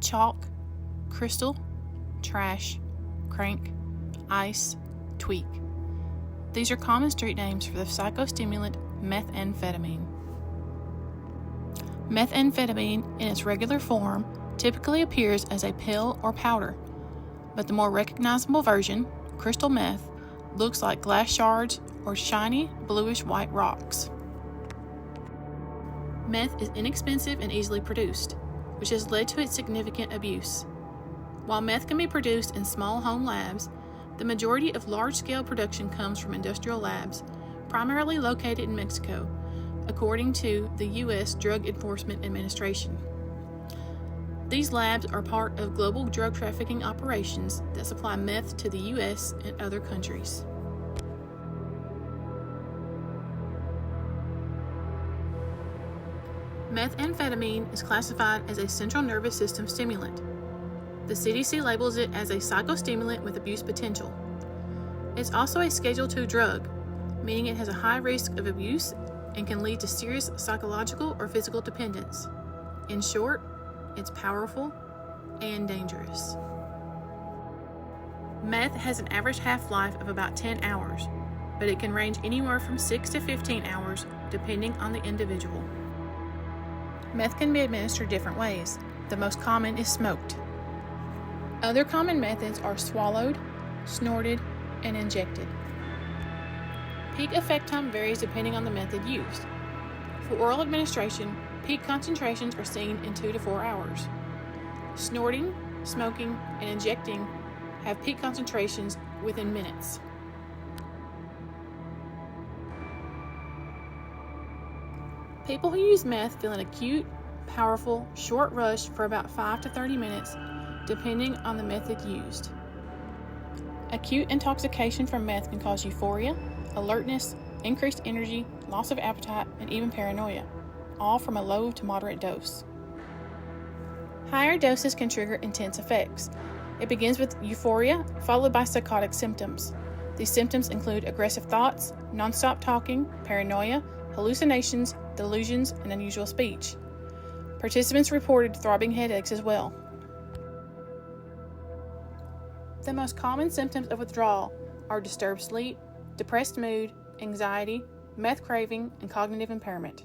chalk, crystal, trash, crank, ice, tweak. These are common street names for the psychostimulant methamphetamine. Methamphetamine, in its regular form, typically appears as a pill or powder, but the more recognizable version, crystal meth, looks like glass shards or shiny bluish-white rocks. Meth is inexpensive and easily produced, which has led to its significant abuse. While meth can be produced in small home labs, the majority of large-scale production comes from industrial labs, primarily located in Mexico, according to the U.S. Drug Enforcement Administration. These labs are part of global drug trafficking operations that supply meth to the U.S. and other countries. Methamphetamine is classified as a central nervous system stimulant. The CDC labels it as a psychostimulant with abuse potential. It's also a Schedule II drug, meaning it has a high risk of abuse and can lead to serious psychological or physical dependence. In short, it's powerful and dangerous. Meth has an average half-life of about 10 hours, but it can range anywhere from 6 to 15 hours depending on the individual. Meth can be administered different ways. The most common is smoked. Other common methods are swallowed, snorted, and injected. Peak effect time varies depending on the method used. For oral administration, peak concentrations are seen in 2 to 4 hours. Snorting, smoking, and injecting have peak concentrations within minutes. People who use meth feel an acute, powerful, short rush for about 5 to 30 minutes, depending on the method used. Acute intoxication from meth can cause euphoria, alertness, increased energy, loss of appetite, and even paranoia, all from a low to moderate dose. Higher doses can trigger intense effects. It begins with euphoria, followed by psychotic symptoms. These symptoms include aggressive thoughts, nonstop talking, paranoia, hallucinations, delusions, and unusual speech. Participants reported throbbing headaches as well. The most common symptoms of withdrawal are disturbed sleep, depressed mood, anxiety, meth craving, and cognitive impairment.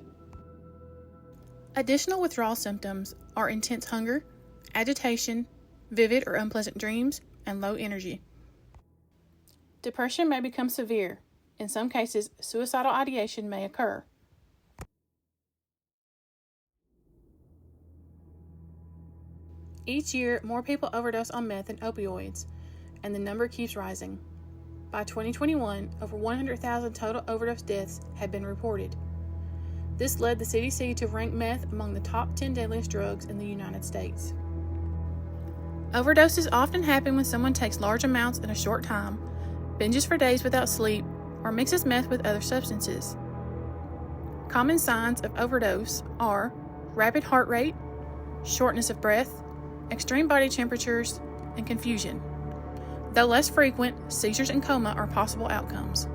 Additional withdrawal symptoms are intense hunger, agitation, vivid or unpleasant dreams, and low energy. Depression may become severe. In some cases, suicidal ideation may occur. Each year, more people overdose on meth than opioids, and the number keeps rising. By 2021, over 100,000 total overdose deaths had been reported. This led the CDC to rank meth among the top 10 deadliest drugs in the United States. Overdoses often happen when someone takes large amounts in a short time, binges for days without sleep, or mixes meth with other substances. Common signs of overdose are rapid heart rate, shortness of breath, extreme body temperatures, and confusion. Though less frequent, seizures and coma are possible outcomes.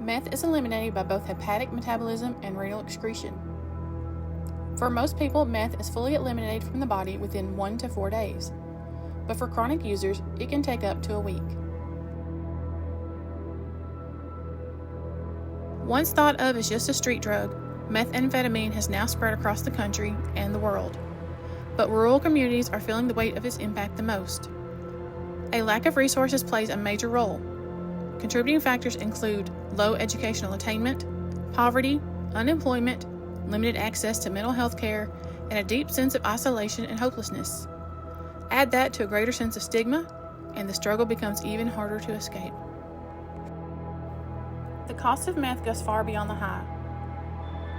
Meth is eliminated by both hepatic metabolism and renal excretion. For most people, meth is fully eliminated from the body within 1 to 4 days, but for chronic users, it can take up to a week. Once thought of as just a street drug, methamphetamine has now spread across the country and the world, but rural communities are feeling the weight of its impact the most. A lack of resources plays a major role. Contributing factors include low educational attainment, poverty, unemployment, limited access to mental health care, and a deep sense of isolation and hopelessness. Add that to a greater sense of stigma, and the struggle becomes even harder to escape. The cost of meth goes far beyond the high.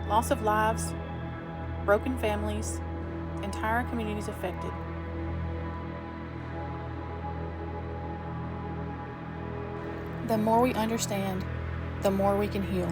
Loss of lives, broken families, entire communities affected. The more we understand, the more we can heal.